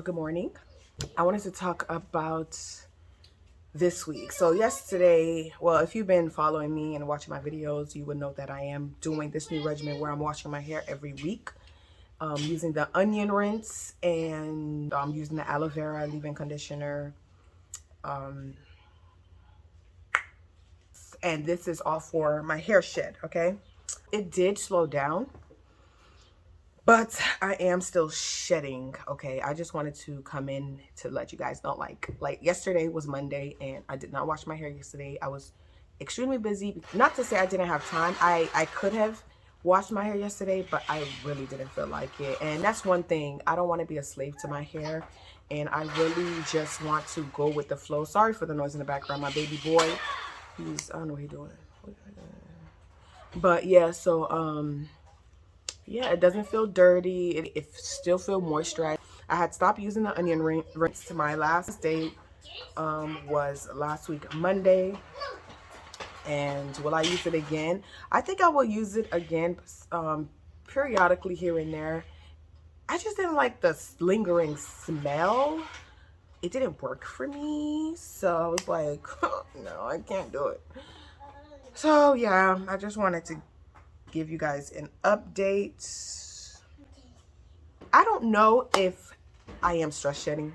good morning. I wanted to talk about this week. So yesterday, well, if you've been following me and watching my videos, you would know that I am doing this new regimen where I'm washing my hair every week, using the onion rinse, and I'm using the aloe vera leave-in conditioner. And this is all for my hair shed, okay? It did slow down, but I am still shedding, okay? I just wanted to come in to let you guys know, like yesterday was Monday, and I did not wash my hair yesterday. I was extremely busy. Not to say I didn't have time. I could have washed my hair yesterday, but I really didn't feel like it. And that's one thing. I don't want to be a slave to my hair, and I really just want to go with the flow. Sorry for the noise in the background. My baby boy, I don't know what he's doing. But yeah, so yeah, it doesn't feel dirty. It still feel moisturized. I had stopped using the onion rinse. My last day was last week Monday. And will I use it again? I think I will use it again periodically here and there. I just didn't like the lingering smell. It didn't work for me. So I was like, no, I can't do it. So yeah, I just wanted to give you guys an update. I don't know if I am stress shedding,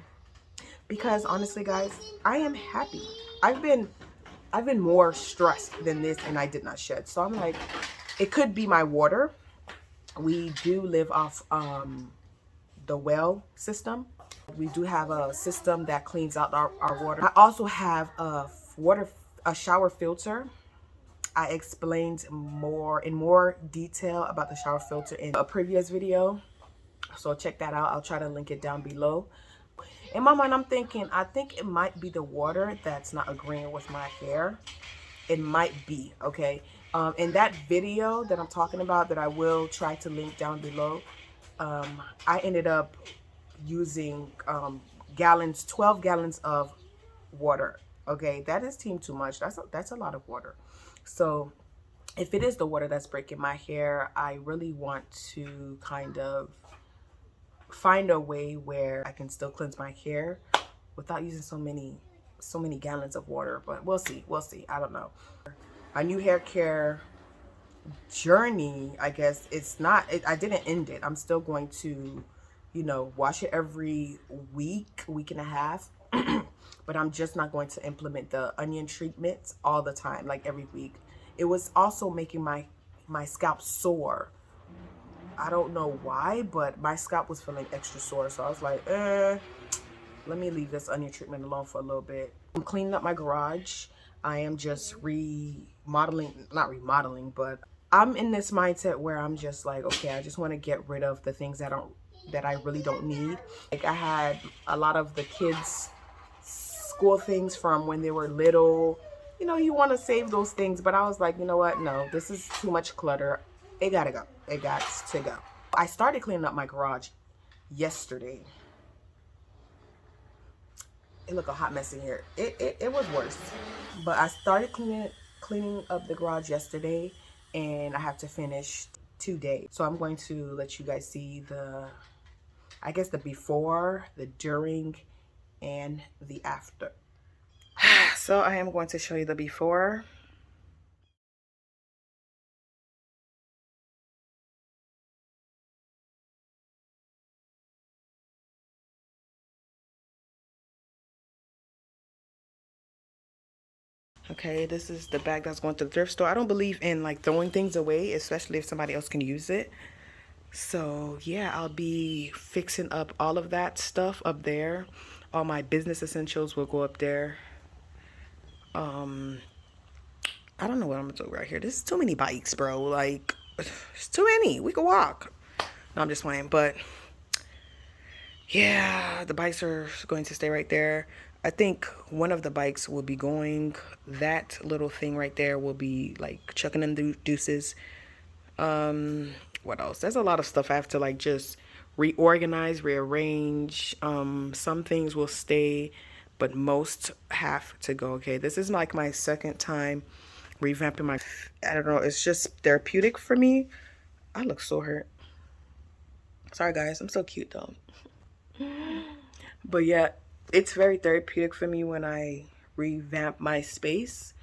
because honestly guys, I am happy. I've been more stressed than this and I did not shed. So I'm like, it could be my water. We do live off the well system. We do have a system that cleans out our water. I also have a shower filter. I explained in more detail about the shower filter in a previous video. So check that out. I'll try to link it down below. In my mind, I'm thinking, I think it might be the water that's not agreeing with my hair. It might be, okay? In that video that I'm talking about, that I will try to link down below, I ended up using 12 gallons of water. Okay, that is too much. That's a lot of water. So if it is the water that's breaking my hair, I really want to kind of find a way where I can still cleanse my hair without using so many gallons of water. But we'll see. I don't know. A new hair care journey, I guess. I didn't end it. I'm still going to, wash it every week and a half. But I'm just not going to implement the onion treatments all the time, like every week. It was also making my scalp sore. I don't know why, but my scalp was feeling extra sore. So I was like, let me leave this onion treatment alone for a little bit. I'm cleaning up my garage. I am just not remodeling, but I'm in this mindset where I'm just like, okay, I just want to get rid of the things that I really don't need. Like, I had a lot of the kids' school things from when they were little. You want to save those things, but I was like, you know what? No, this is too much clutter. It gotta go. It got to go. I started cleaning up my garage yesterday. It looked a hot mess in here. It was worse. But I started cleaning up the garage yesterday, and I have to finish today. So I'm going to let you guys see I guess the before, the during, and the after. So I am going to show you the before. Okay, this is the bag that's going to the thrift store. I don't believe in like throwing things away, especially if somebody else can use it. So yeah, I'll be fixing up all of that stuff up there. All my business essentials will go up there. I don't know what I'm gonna do right here. There's too many bikes, bro. Like, it's too many. We could walk. No, I'm just playing. But yeah, the bikes are going to stay right there. I think one of the bikes will be going. That little thing right there will be like chucking in the deuces. What else? There's a lot of stuff I have to like just reorganize, rearrange. Some things will stay, but most have to go. Okay, this is like my second time revamping I don't know, it's just therapeutic for me. I look so hurt. Sorry guys, I'm so cute though. But yeah, it's very therapeutic for me when I revamp my space.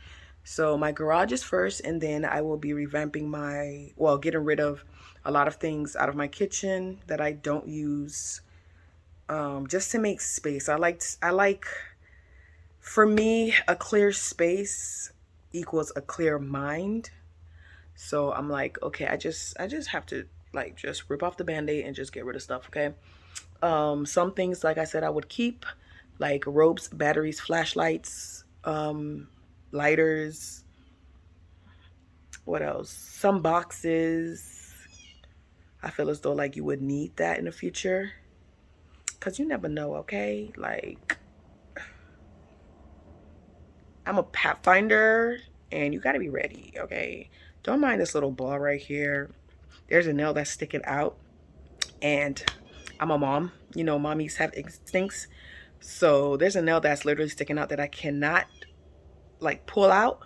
So my garage is first, and then I will be revamping my, well, getting rid of a lot of things out of my kitchen that I don't use, just to make space. I like, for me, a clear space equals a clear mind. So I'm like, okay, I just have to like just rip off the band-aid and just get rid of stuff, okay? Some things, like I said, I would keep, like ropes, batteries, flashlights, lighters, what else? Some boxes. I feel as though like you would need that in the future, because you never know, okay? Like, I'm a pathfinder and you got to be ready, okay? Don't mind this little ball right here. There's a nail that's sticking out, and I'm a mom. You know, mommies have instincts. So there's a nail that's literally sticking out that I cannot like pull out.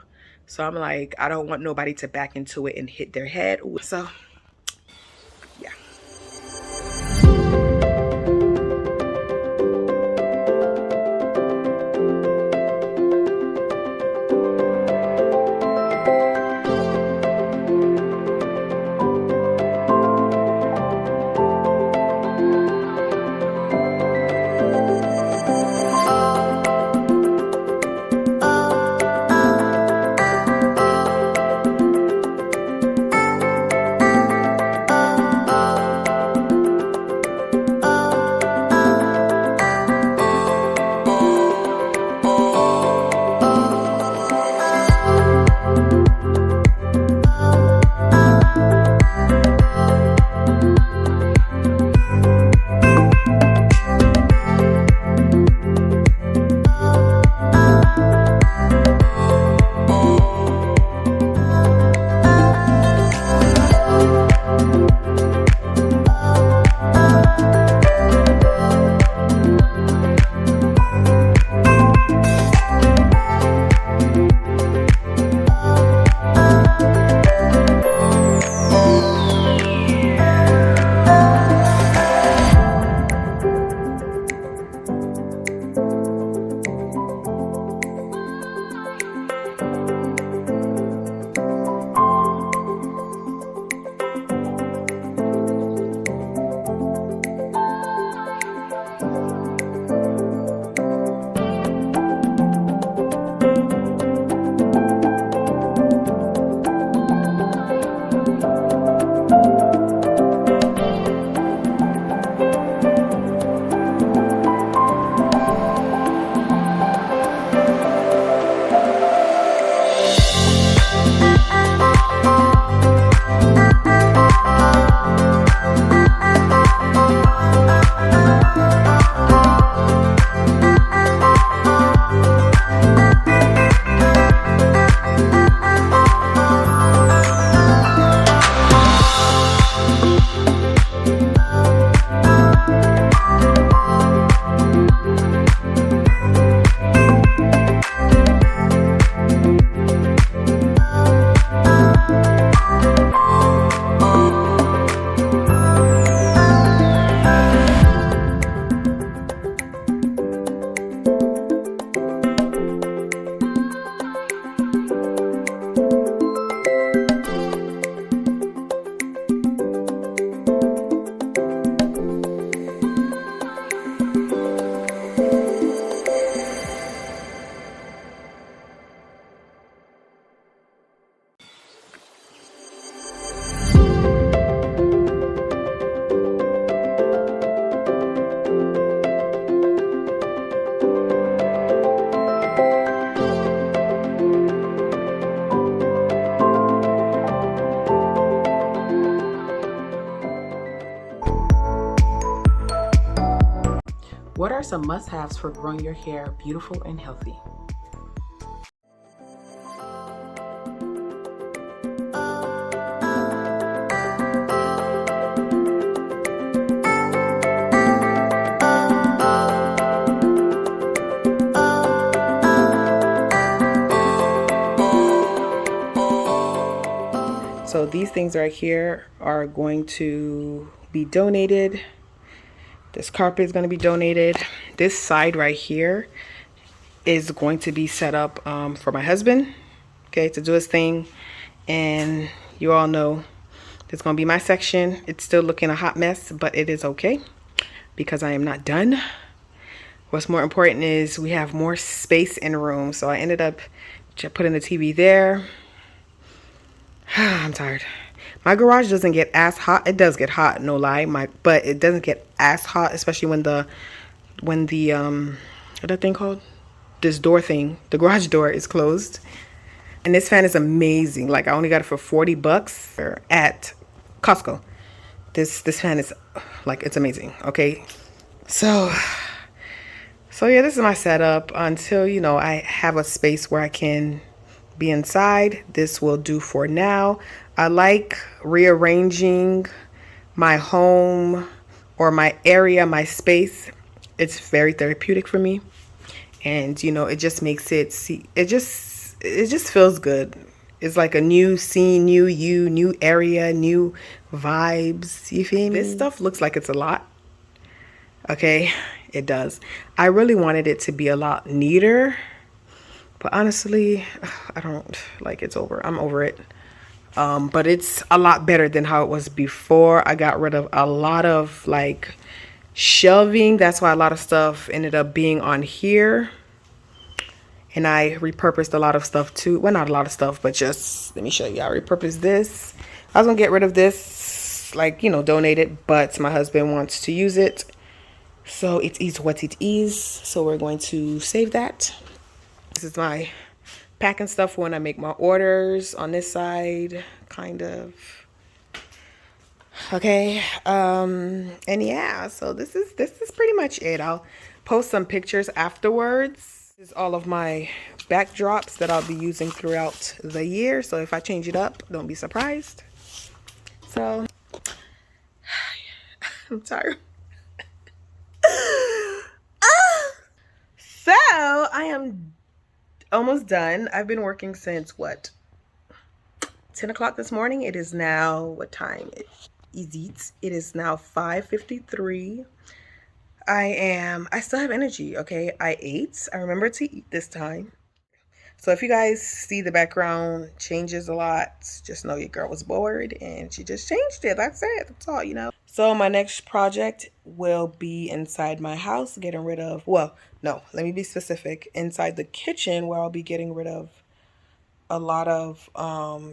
So I'm like, I don't want nobody to back into it and hit their head. So yeah. What are some must-haves for growing your hair beautiful and healthy? So these things right here are going to be donated. This carpet is going to be donated. this side right here is going to be set up for my husband, okay, to do his thing. And you all know this is going to be my section. It's still looking a hot mess, but it is okay because I am not done. What's more important is we have more space in the room. So I ended up putting the TV there. I'm tired. My garage doesn't get as hot. It does get hot, no lie. But it doesn't get as hot, especially when the what that thing called? This door thing, the garage door is closed. And this fan is amazing. Like, I only got it for $40 at Costco. This fan is like, it's amazing. Okay. So yeah, this is my setup until, you know, I have a space where I can be inside. This will do for now. I like rearranging my home or my area, my space. It's very therapeutic for me. And, you know, it just makes it just feels good. It's like a new scene, new you, new area, new vibes. You feel me? This stuff looks like it's a lot. Okay, it does. I really wanted it to be a lot neater, but honestly, I don't like, it's over. I'm over it. But it's a lot better than how it was before. I got rid of a lot of like shelving. That's why a lot of stuff ended up being on here. And I repurposed a lot of stuff too. Well, not a lot of stuff, but just, let me show you. I repurposed this. I was gonna get rid of this, like, you know, donate it, but my husband wants to use it. So it is what it is. So we're going to save that. This is my packing stuff when I make my orders on this side, kind of. Okay. And yeah, so this is pretty much it. I'll post some pictures afterwards. This is all of my backdrops that I'll be using throughout the year. So if I change it up, don't be surprised. So I'm tired. So I am almost done. I've been working since what, 10 o'clock this morning. It is now, what time is it? It is now 5:53. I still have energy. Okay, I ate. I remember to eat this time. So if you guys see the background changes a lot, just know your girl was bored and she just changed it. That's it. That's all, you know. So my next project will be inside my house, getting rid of, well, no, let me be specific. Inside the kitchen, where I'll be getting rid of a lot of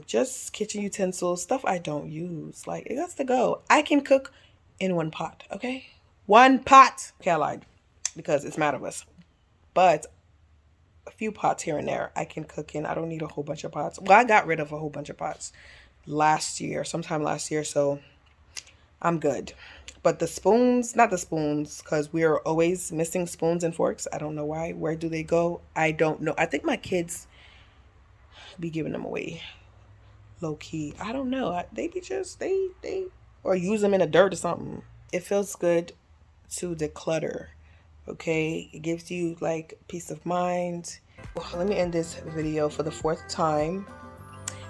just kitchen utensils, stuff I don't use. Like, it has to go. I can cook in one pot, okay? One pot. Okay, I lied because it's mad of us. But a few pots here and there I can cook in. I don't need a whole bunch of pots. Well, I got rid of a whole bunch of pots sometime last year, so I'm good. But the spoons, not the spoons, because we're always missing spoons and forks. I don't know why. Where do they go? I don't know. I think my kids be giving them away low key. I don't know. They be just, they or use them in the dirt or something. It feels good to declutter. Okay, it gives you like peace of mind. Well, let me end this video for the 4th time.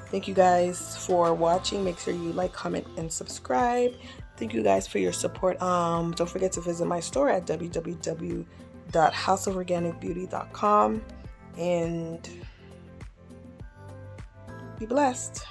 Thank you guys for watching. Make sure you like, comment, and subscribe. Thank you guys for your support. Don't forget to visit my store at www.houseoforganicbeauty.com and be blessed.